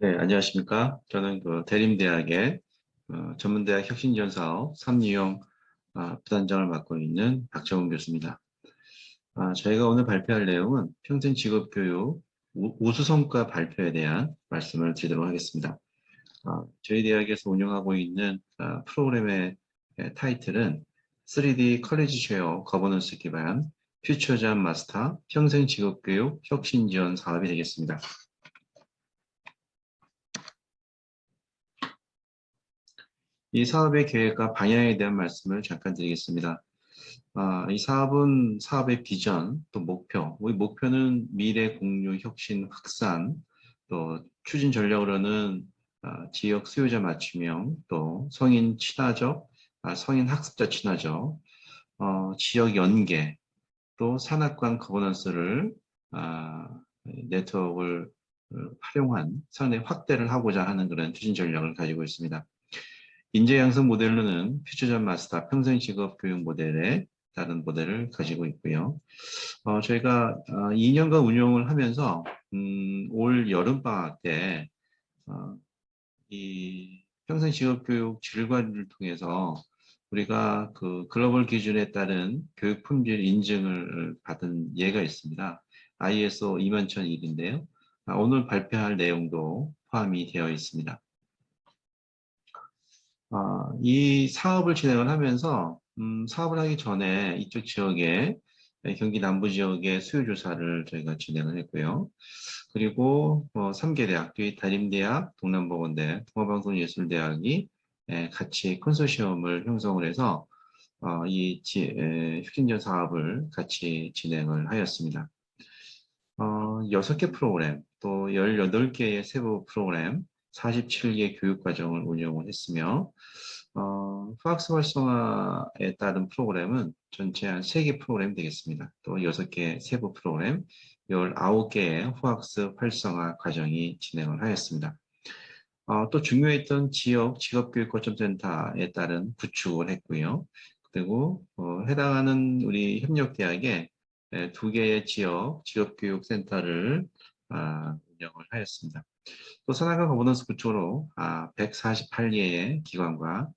네, 안녕하십니까. 저는 대림대학의 전문대학 혁신지원 사업 3유형 부단장을 맡고 있는 박정훈 교수입니다. 저희가 오늘 발표할 내용은 평생 직업교육 우수성과 발표에 대한 말씀을 드리도록 하겠습니다. 저희 대학에서 운영하고 있는 프로그램의 타이틀은 3D 컬리지 쉐어 거버넌스 기반 퓨처잠 마스터 평생 직업교육 혁신지원 사업이 되겠습니다. 이 사업의 계획과 방향에 대한 말씀을 잠깐 드리겠습니다. 이 사업은 사업의 비전, 또 목표. 우리 목표는 미래 공유, 혁신, 확산, 또 추진 전략으로는 지역 수요자 맞춤형, 또 성인 친화적, 성인 학습자 친화적, 지역 연계, 또 산업관 거버넌스를 아, 네트워크를 활용한 상당히 확대를 하고자 하는 그런 추진 전략을 가지고 있습니다. 인재 양성 모델로는 퓨처전 마스터 평생 직업 교육 모델에 다른 모델을 가지고 있고요. 저희가 2년간 운영을 하면서 올 여름방학 때 이 평생 직업 교육 질관을 통해서 우리가 그 글로벌 기준에 따른 교육 품질 인증을 받은 예가 있습니다. ISO 21001인데요. 오늘 발표할 내용도 포함이 되어 있습니다. 이 사업을 진행을 하면서 사업을 하기 전에 이쪽 지역에 경기 남부 지역의 수요 조사를 저희가 진행을 했고요. 그리고 3개 대학, 단임대학, 동남보건대, 통합방송예술대학이 같이 컨소시엄을 형성을 해서 혁신전 사업을 같이 진행을 하였습니다. 6개 프로그램, 또 18개의 세부 프로그램, 47개 교육과정을 운영을 했으며, 후학스 활성화에 따른 프로그램은 전체 한 3개 프로그램 되겠습니다. 또 6개 세부 프로그램, 19개의 후학스 활성화 과정이 진행을 하였습니다. 또 중요했던 지역 직업교육 거점센터에 따른 구축을 했고요. 그리고 해당하는 우리 협력대학에 2개의 지역 직업교육센터를 운영을 하였습니다. 또 산학과 거버넌스 구축으로 148개의 기관과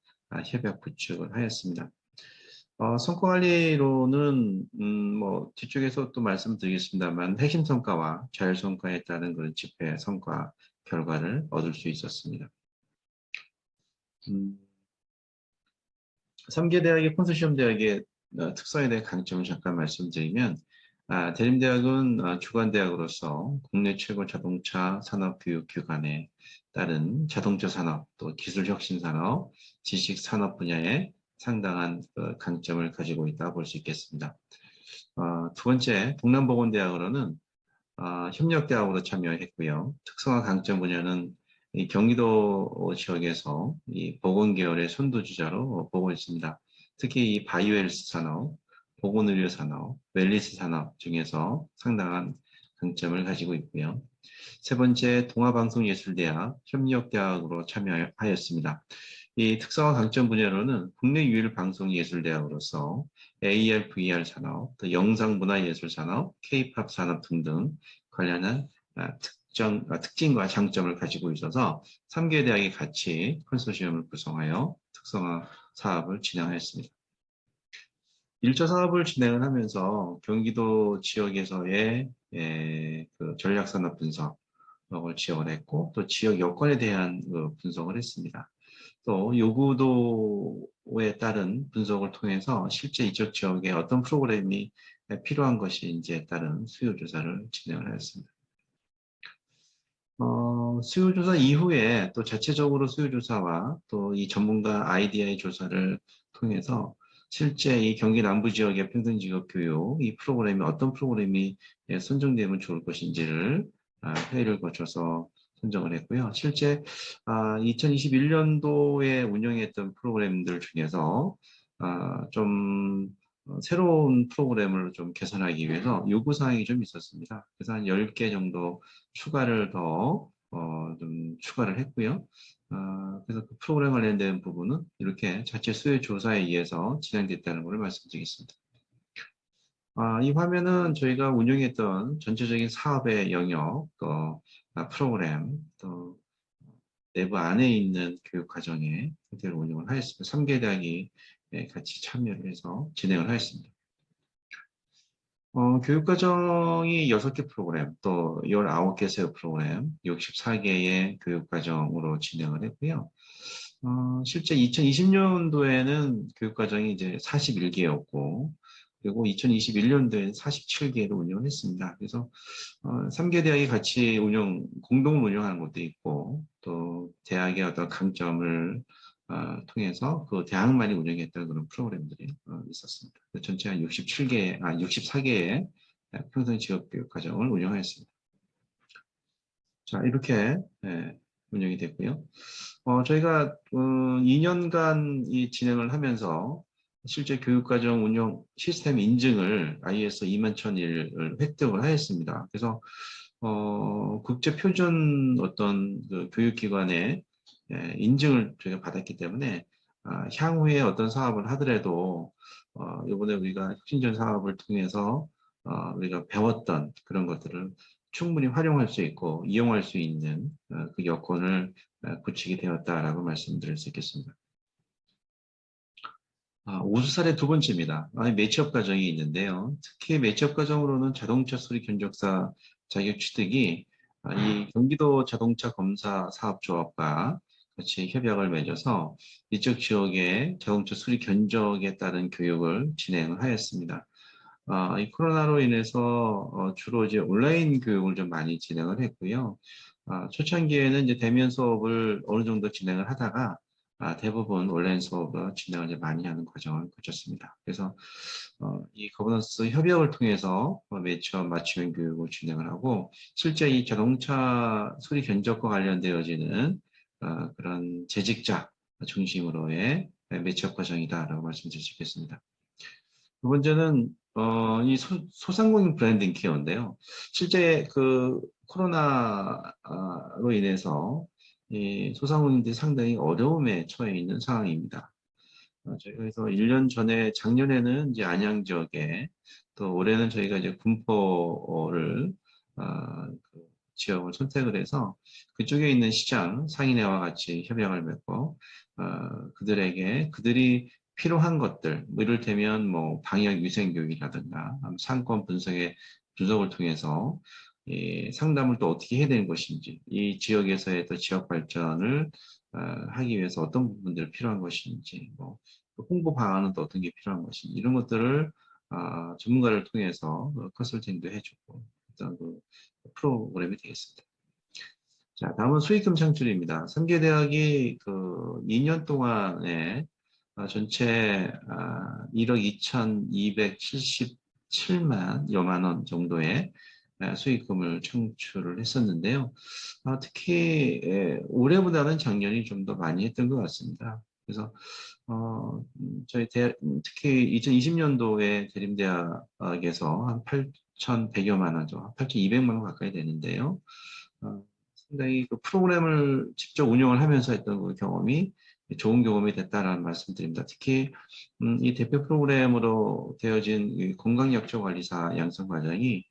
협약 구축을 하였습니다. 성과관리로는 뭐 뒤쪽에서 또 말씀드리겠습니다만 핵심 성과와 자율 성과에 따른 그런 집회 성과 결과를 얻을 수 있었습니다. 3개 대학의 컨소시엄 대학의 특성에 대한 강점을 잠깐 말씀드리면 대림대학은 주관대학으로서 국내 최고 자동차 산업교육 기관에 따른 자동차 산업, 또 기술혁신 산업, 지식 산업 분야에 상당한 강점을 가지고 있다 볼 수 있겠습니다. 두 번째, 동남보건대학으로는 협력대학으로 참여했고요. 특성화 강점 분야는 이 경기도 지역에서 이 보건계열의 선두주자로 보고 있습니다. 특히 이 바이오헬스 산업, 보건의료 산업, 웰리스 산업 중에서 상당한 강점을 가지고 있고요. 세 번째, 동아방송예술대학 협력대학으로 참여하였습니다. 이 특성화 강점 분야로는 국내 유일 방송예술대학으로서 AR, VR 산업, 또 영상문화예술 산업, K-팝 산업 등등 관련한 특징과 장점을 가지고 있어서 3개 대학이 같이 컨소시엄을 구성하여 특성화 사업을 진행하였습니다. 1차 사업을 진행을 하면서 경기도 지역에서의 그 전략산업 분석을 지원을 했고 또 지역 여건에 대한 분석을 했습니다. 또 요구도에 따른 분석을 통해서 실제 이쪽 지역에 어떤 프로그램이 필요한 것인지에 따른 수요 조사를 진행을 하였습니다. 수요조사 이후에 또 자체적으로 수요조사와 또 이 전문가 아이디어의 조사를 통해서 실제 이 경기 남부 지역의 평등직업교육 이 프로그램이 어떤 프로그램이 선정되면 좋을 것인지를 회의를 거쳐서 선정을 했고요. 실제 2021년도에 운영했던 프로그램들 중에서 좀 새로운 프로그램을 좀 개선하기 위해서 요구사항이 좀 있었습니다. 그래서 한 10개 정도 추가를 좀 추가를 했고요. 그래서 그 프로그램 관련된 부분은 이렇게 자체 수요 조사에 의해서 진행됐다는 것을 말씀드리겠습니다. 이 화면은 저희가 운영했던 전체적인 사업의 영역, 또 프로그램, 또 내부 안에 있는 교육과정에 그대로 운영을 하였습니다. 3개 대학이 같이 참여를 해서 진행을 하였습니다. 교육과정이 6개 프로그램, 또 19개 세 프로그램, 64개의 교육과정으로 진행을 했고요. 실제 2020년도에는 교육과정이 이제 41개였고, 그리고 2021년도에는 47개로 운영을 했습니다. 그래서 3개 대학이 같이 공동을 운영하는 것도 있고, 또 대학의 어떤 강점을 통해서 그 대학만이 운영했던 그런 프로그램들이 있었습니다. 전체 한 64개의 평생 직업교육 과정을 운영하였습니다. 자, 이렇게 운영이 됐고요. 저희가 2년간 이 진행을 하면서 실제 교육과정 운영 시스템 인증을 ISO 21001을 획득을 하였습니다. 그래서 국제 표준 어떤 그 교육기관의 인증을 저희가 받았기 때문에 향후에 어떤 사업을 하더라도 이번에 우리가 혁신전 사업을 통해서 우리가 배웠던 그런 것들을 충분히 활용할 수 있고 이용할 수 있는 그 여건을 구축이 되었다라고 말씀드릴 수 있겠습니다. 우수 사례 두 번째입니다. 매치업 과정이 있는데요. 특히 매치업 과정으로는 자동차 수리 견적사 자격 취득이 이 경기도 자동차 검사 사업조합과 같이 협약을 맺어서 이쪽 지역의 자동차 수리 견적에 따른 교육을 진행을 하였습니다. 이 코로나로 인해서 주로 이제 온라인 교육을 좀 많이 진행을 했고요. 초창기에는 이제 대면 수업을 어느 정도 진행을 하다가 대부분 온라인 수업을 진행을 이제 많이 하는 과정을 거쳤습니다. 그래서 이 거버넌스 협약을 통해서 매치업 맞춤형 교육을 진행을 하고 실제 이 자동차 수리 견적과 관련되어지는 그런 재직자 중심으로의 매치업 과정이다라고 말씀드릴 수 있겠습니다. 두 번째는 이 소상공인 브랜딩 케어인데요. 실제 그 코로나로 인해서 이 소상공인들이 상당히 어려움에 처해 있는 상황입니다. 저희가 그래서 1년 전에 작년에는 이제 안양 지역에 또 올해는 저희가 이제 군포를 그 지역을 선택을 해서 그쪽에 있는 시장 상인회와 같이 협약을 맺고 그들이 필요한 것들, 뭐 이를테면 뭐 방역 위생 교육이라든가 상권 분석을 통해서 상담을 또 어떻게 해야 되는 것인지 이 지역에서의 또 지역 발전을 하기 위해서 어떤 부분들이 필요한 것인지 뭐 홍보 방안은 또 어떤 게 필요한 것인지 이런 것들을 전문가를 통해서 컨설팅도 해주고 어떤 그 프로그램이 되겠습니다. 자, 다음은 수익금 창출입니다. 3개 대학이 그 2년 동안에 전체 1억 2,277만 원 정도의 수익금을 창출을 했었는데요. 특히 올해보다는 작년이 좀 더 많이 했던 것 같습니다. 그래서 특히 2020년도에 대림대학에서 한 8,100여만 원죠. 8,200만 원 가까이 되는데요. 상당히 그 프로그램을 직접 운영을 하면서 했던 그 경험이 좋은 경험이 됐다라는 말씀드립니다. 특히 이 대표 프로그램으로 되어진 이 건강약초관리사 양성 과정이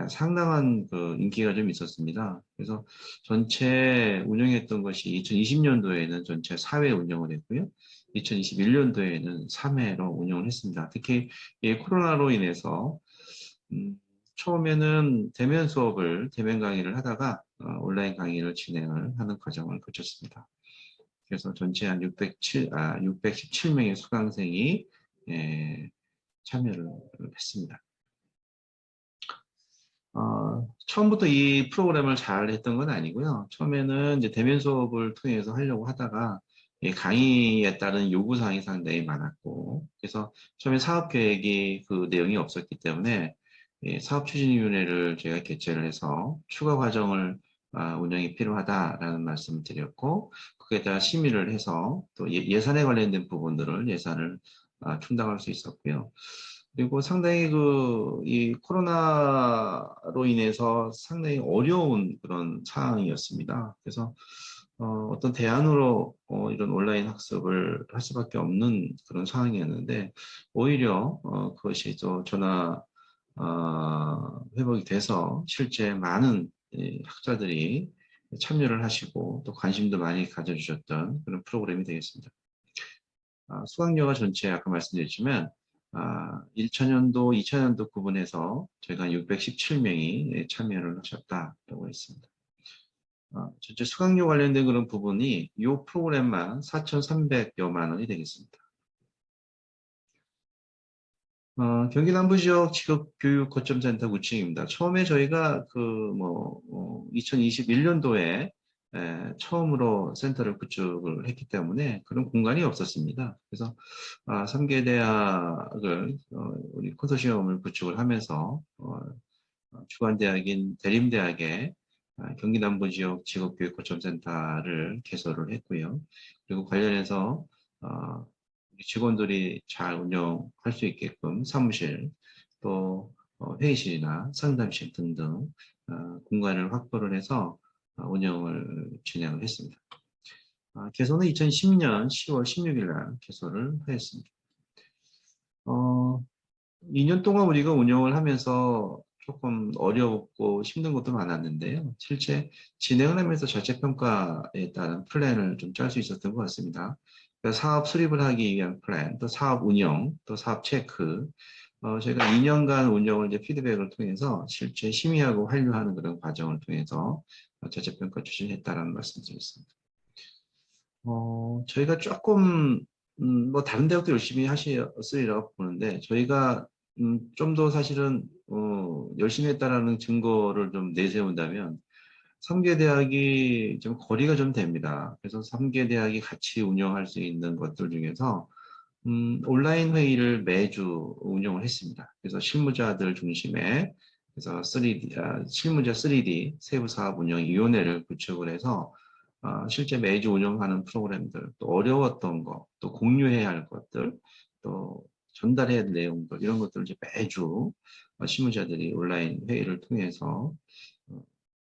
상당한 그 인기가 좀 있었습니다. 그래서 전체 운영했던 것이 2020년도에는 전체 4회 운영을 했고요. 2021년도에는 3회로 운영을 했습니다. 특히 이 코로나로 인해서 처음에는 대면 강의를 하다가 온라인 강의를 진행을 하는 과정을 거쳤습니다. 그래서 전체 한 617명의 수강생이 참여를 했습니다. 처음부터 이 프로그램을 잘 했던 건 아니고요. 처음에는 이제 대면 수업을 통해서 하려고 하다가 강의에 따른 요구사항이 상당히 많았고, 그래서 처음에 사업 계획이 그 내용이 없었기 때문에 사업추진위원회를 저희가 개최를 해서 추가 과정을 운영이 필요하다라는 말씀을 드렸고, 그에다 심의를 해서 또 예산에 관련된 부분들을 예산을 충당할 수 있었고요. 그리고 상당히 이 코로나로 인해서 상당히 어려운 그런 상황이었습니다. 그래서 어떤 대안으로 이런 온라인 학습을 할 수밖에 없는 그런 상황이었는데 오히려 그것이 또 전화 회복이 돼서 실제 많은 학자들이 참여를 하시고 또 관심도 많이 가져주셨던 그런 프로그램이 되겠습니다. 수강료가 전체 아까 말씀드렸지만 1차년도, 2차년도 구분해서 저희가 617명이 참여를 하셨다라고 했습니다. 전체 수강료 관련된 그런 부분이 이 프로그램만 4,300여만 원이 되겠습니다. 경기 남부지역 직업교육 거점센터 구층입니다. 처음에 저희가 2021년도에 처음으로 센터를 구축을 했기 때문에 그런 공간이 없었습니다. 그래서 3개 대학을 우리 컨소시엄을 구축을 하면서 주관대학인 대림대학에 경기 남부지역 직업교육 거점센터를 개설을 했고요. 그리고 관련해서 우리 직원들이 잘 운영할 수 있게끔 사무실, 또 회의실이나 상담실 등등 공간을 확보를 해서 운영을 진행을 했습니다. 개소는 2010년 10월 16일 날 개소를 하였습니다. 2년 동안 우리가 운영을 하면서 조금 어렵고 힘든 것도 많았는데요. 실제 진행을 하면서 자체평가에 따른 플랜을 좀 짤 수 있었던 것 같습니다. 그러니까 사업 수립을 하기 위한 플랜, 또 사업 운영, 또 사업 체크, 저희가 2년간 운영을 이제 피드백을 통해서 실제 심의하고 완료하는 그런 과정을 통해서 자체평가 추진했다라는 말씀드렸습니다. 저희가 조금 뭐 다른 대학도 열심히 하셨으리라고 보는데 저희가 좀 더 사실은 열심히 했다라는 증거를 좀 내세운다면 3개 대학이 좀 거리가 좀 됩니다. 그래서 3개 대학이 같이 운영할 수 있는 것들 중에서 온라인 회의를 매주 운영을 했습니다. 그래서 실무자들 중심에 그래서 실무자 3D 세부사업운영위원회를 구축을 해서 실제 매주 운영하는 프로그램들, 또 어려웠던 것, 또 공유해야 할 것들, 또 전달해야 할 내용들 이런 것들을 이제 매주 실무자들이 온라인 회의를 통해서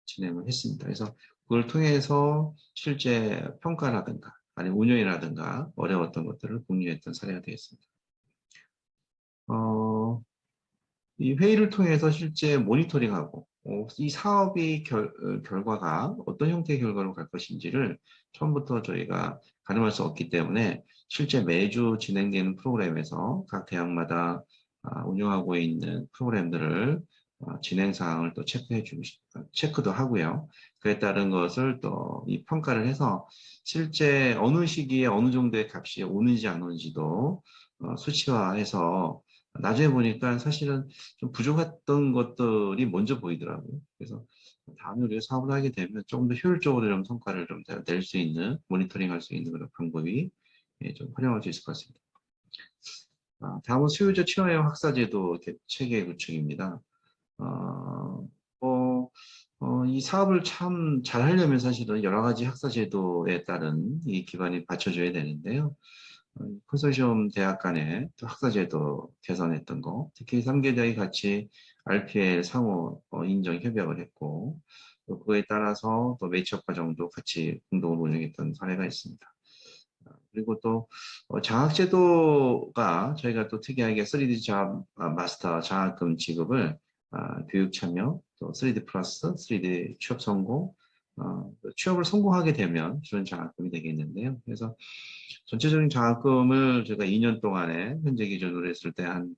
진행을 했습니다. 그래서 그걸 통해서 실제 평가라든가 아니면 운영이라든가 어려웠던 것들을 공유했던 사례가 되겠습니다. 이 회의를 통해서 실제 모니터링하고 이 사업의 결과가 어떤 형태의 결과로 갈 것인지를 처음부터 저희가 가늠할 수 없기 때문에 실제 매주 진행되는 프로그램에서 각 대학마다 운영하고 있는 프로그램들을 진행 사항을 또 체크도 하고요. 그에 따른 것을 또 이 평가를 해서 실제 어느 시기에 어느 정도의 값이 오는지 안 오는지도 수치화해서 나중에 보니까 사실은 좀 부족했던 것들이 먼저 보이더라고요. 그래서 다음에 우리가 사업을 하게 되면 조금 더 효율적으로 좀 성과를 좀 낼 수 있는, 모니터링 할 수 있는 그런 방법이 좀 활용할 수 있을 것 같습니다. 다음은 수요자 친화형 학사제도 체계 구축입니다. 이 사업을 참 잘 하려면 사실은 여러 가지 학사제도에 따른 이 기반이 받쳐줘야 되는데요. 컨소시엄 대학 간의 또 학사제도 개선했던 거, 특히 3개 대학이 같이 RPL 상호 인정 협약을 했고, 또 그에 따라서 또 매치업 과정도 같이 공동으로 운영했던 사례가 있습니다. 그리고 또 장학제도가 저희가 또 특이하게 3D 마스터 장학금 지급을 교육 참여, 또 3D 플러스, 3D 취업 성공, 취업을 성공하게 되면 주는 장학금이 되겠는데요. 그래서 전체적인 장학금을 제가 2년 동안에 현재 기준으로 했을 때 한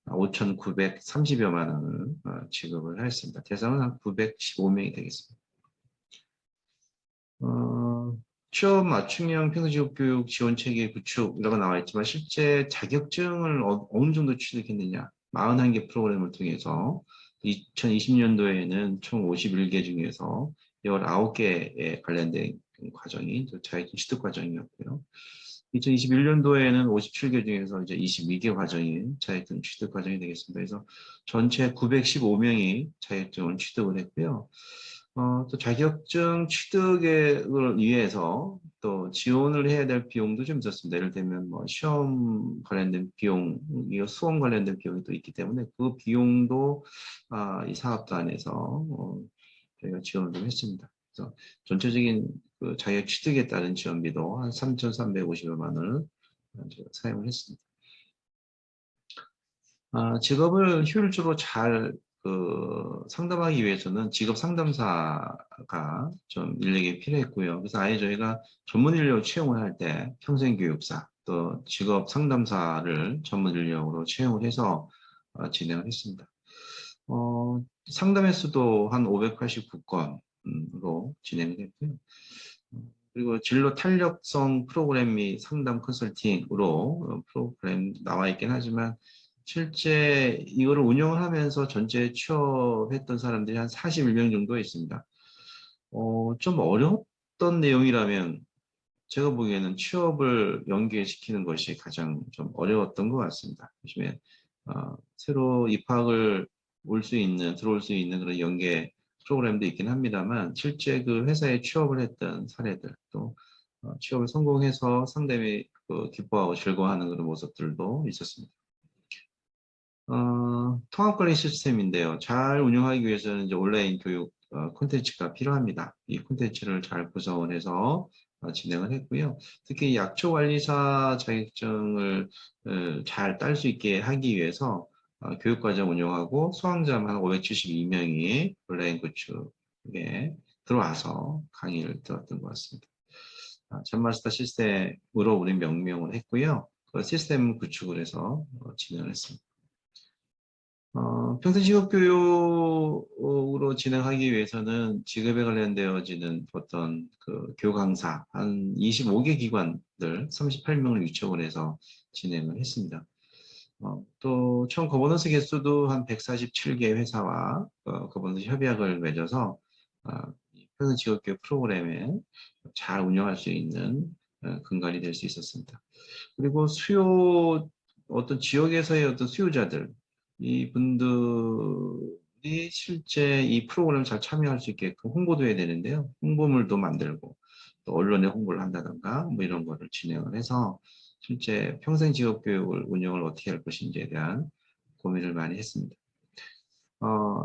5,930여만 원을 지급을 했습니다. 대상은 한 915명이 되겠습니다. 취업 맞춤형 평소직업교육 지원체계 구축이라고 나와 있지만 실제 자격증을 어느 정도 취득했느냐 41개 프로그램을 통해서 2020년도에는 총 51개 중에서 19개에 관련된 과정이 자격증 취득 과정이었고요. 2021년도에는 57개 중에서 이제 22개 과정이 자격증 취득 과정이 되겠습니다. 그래서 전체 915명이 자격증을 취득을 했고요. 또 자격증 취득을 위해서 또 지원을 해야 될 비용도 좀 있었습니다. 예를 들면 뭐 시험 관련된 비용, 수험 관련된 비용이 또 있기 때문에 그 비용도 이 사업단에서 저희가 지원을 좀 했습니다. 그래서 전체적인 그 자격 취득에 따른 지원비도 한 3,350여만 원을 사용을 했습니다. 직업을 효율적으로 잘 상담하기 위해서는 직업 상담사가 좀 인력이 필요했고요. 그래서 아예 저희가 전문 인력 채용을 할 때 평생교육사 또 직업 상담사를 전문 인력으로 채용을 해서 진행을 했습니다. 상담 횟수도 한 589건으로 진행을 했고요. 그리고 진로 탄력성 프로그램 및 상담 컨설팅으로 프로그램 나와 있긴 하지만 실제 이거를 운영을 하면서 전체 취업했던 사람들이 한 41명 정도 있습니다. 좀 어려웠던 내용이라면 제가 보기에는 취업을 연계시키는 것이 가장 좀 어려웠던 것 같습니다. 요즘에 새로 입학을 들어올 수 있는 그런 연계 프로그램도 있긴 합니다만 실제 그 회사에 취업을 했던 사례들 또 취업을 성공해서 상당히 기뻐하고 즐거워하는 그런 모습들도 있었습니다. 통합관리 시스템인데요. 잘 운영하기 위해서는 이제 온라인 교육 콘텐츠가 필요합니다. 이 콘텐츠를 잘 구성을 해서 진행을 했고요. 특히 약초관리사 자격증을 잘 딸 수 있게 하기 위해서 교육과정 운영하고 수강자만 한 572명이 온라인 구축에 들어와서 강의를 들었던 것 같습니다. 전마스터 시스템으로 우리 명명을 했고요. 그 시스템 구축을 해서 진행을 했습니다. 평생 직업교육으로 진행하기 위해서는 직업에 관련되어지는 어떤 교육 강사 한 25개 기관들 38명을 위촉을 해서 진행을 했습니다. 또 총 거버넌스 개수도 한 147개 회사와 거버넌스 협약을 맺어서 평생 직업교육 프로그램에 잘 운영할 수 있는 근간이 될 수 있었습니다. 그리고 어떤 지역에서의 어떤 수요자들, 이 분들이 실제 이 프로그램을 잘 참여할 수 있게끔 홍보도 해야 되는데요. 홍보물도 만들고, 또 언론에 홍보를 한다던가, 뭐 이런 거를 진행을 해서 실제 평생 직업교육을 운영을 어떻게 할 것인지에 대한 고민을 많이 했습니다.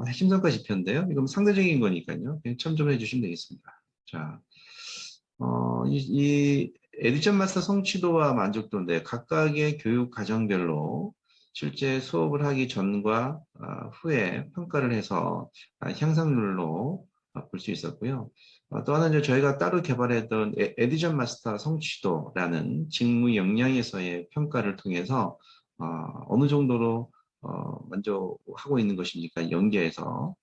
핵심 성과 지표인데요. 이건 상대적인 거니까요. 그냥 첨점해 주시면 되겠습니다. 자, 이 에디션 마스터 성취도와 만족도인데 각각의 교육 과정별로 실제 수업을 하기 전과 후에 평가를 해서 향상률로 볼 수 있었고요. 또 하나는 저희가 따로 개발했던 에디션 마스터 성취도라는 직무 역량에서의 평가를 통해서 어느 정도로 만족하고 있는 것입니까? 연계해서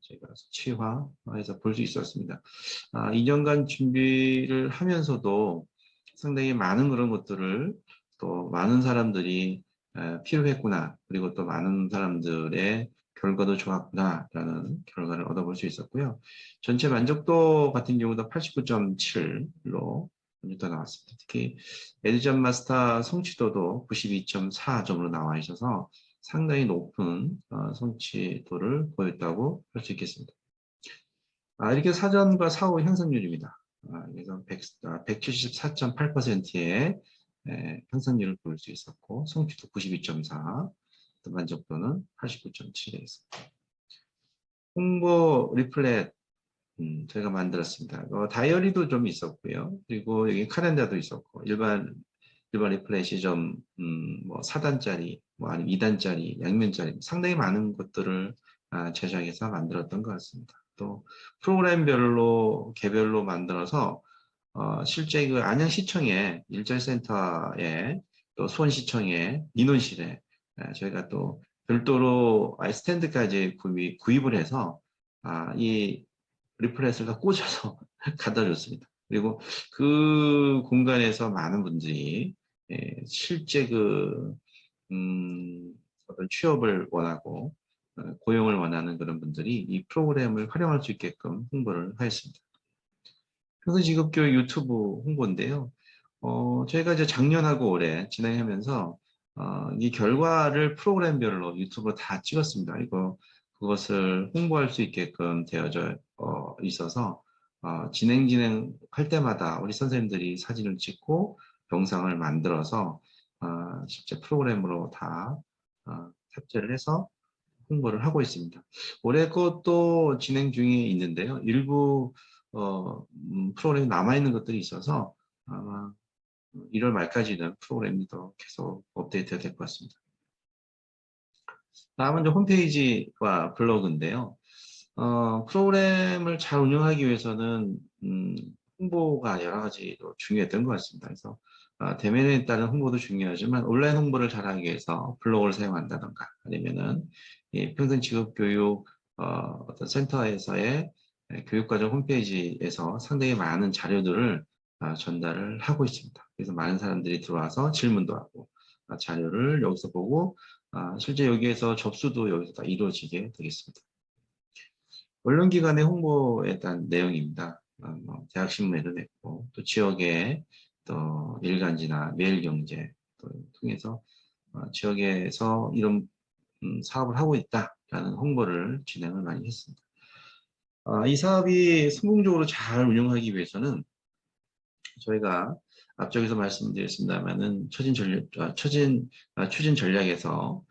제가 수치화해서 볼 수 있었습니다. 2년간 준비를 하면서도 상당히 많은 그런 것들을 또 많은 사람들이 필요했구나. 그리고 또 많은 사람들의 결과도 좋았구나라는 결과를 얻어볼 수 있었고요. 전체 만족도 같은 경우도 89.7로 나왔습니다. 특히 에듀전 마스터 성취도도 92.4점으로 나와 있어서 상당히 높은 성취도를 보였다고 할 수 있겠습니다. 이렇게 사전과 사후 향상률입니다. 그래서 174.8%의 향상률을 보일 수 있었고 성취도 92.4, 만족도는 89.7에 있습니다. 홍보 리플렛 저희가 만들었습니다. 다이어리도 좀 있었고요. 그리고 여기 카렌다도 있었고 일반 리플렛이 좀 뭐 4단짜리, 뭐 아니면 2단짜리, 양면짜리 상당히 많은 것들을 제작해서 만들었던 것 같습니다. 또 프로그램별로 개별로 만들어서 실제 그 안양시청에 일자리센터에 또 수원시청에 민원실에 저희가 또 별도로 스탠드까지 구입을 해서 이 리플렛을 다 꽂아서 갖다 줬습니다. 그리고 그 공간에서 많은 분들이 실제 어떤 취업을 원하고 고용을 원하는 그런 분들이 이 프로그램을 활용할 수 있게끔 홍보를 하였습니다. 평생직업교육 유튜브 홍보인데요. 저희가 이제 작년하고 올해 진행하면서 이 결과를 프로그램별로 유튜브로 다 찍었습니다. 그것을 홍보할 수 있게끔 되어져 있어서 진행할 때마다 우리 선생님들이 사진을 찍고 영상을 만들어서 실제 프로그램으로 다 탑재를 해서 홍보를 하고 있습니다. 올해 것도 진행 중에 있는데요. 일부 프로그램이 남아있는 것들이 있어서 아마 1월 말까지는 프로그램이 더 계속 업데이트가 될 것 같습니다. 다음은 이제 홈페이지와 블로그인데요. 프로그램을 잘 운영하기 위해서는 홍보가 여러 가지로 중요했던 것 같습니다. 그래서 대면에 따른 홍보도 중요하지만 온라인 홍보를 잘하기 위해서 블로그를 사용한다던가 아니면은 이 평생 직업교육 어떤 센터에서의 교육과정 홈페이지에서 상당히 많은 자료들을 전달을 하고 있습니다. 그래서 많은 사람들이 들어와서 질문도 하고 자료를 여기서 보고 실제 여기에서 접수도 여기서 다 이루어지게 되겠습니다. 언론기관의 홍보에 대한 내용입니다. 뭐 대학신문에도 냈고 또 지역의 또 일간지나 매일경제 또 통해서 지역에서 이런 사업을 하고 있다라는 홍보를 진행을 많이 했습니다. 이 사업이 성공적으로 잘 운영하기 위해서는 저희가 앞쪽에서 말씀드렸습니다만은 추진 전략에서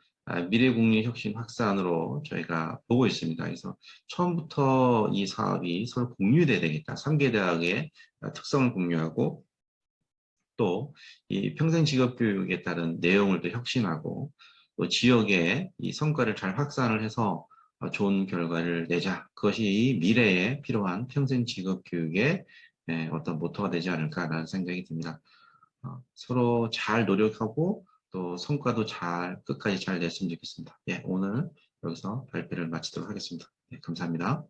미래국민혁신 확산으로 저희가 보고 있습니다. 그래서 처음부터 이 사업이 서로 공유돼야 되겠다. 3개 대학의 특성을 공유하고 또 이 평생 직업교육에 따른 내용을 또 혁신하고 또 지역의 이 성과를 잘 확산을 해서 좋은 결과를 내자. 그것이 미래에 필요한 평생 직업교육의 어떤 모토가 되지 않을까라는 생각이 듭니다. 서로 잘 노력하고 또 성과도 끝까지 잘 냈으면 좋겠습니다. 예, 오늘 여기서 발표를 마치도록 하겠습니다. 네, 감사합니다.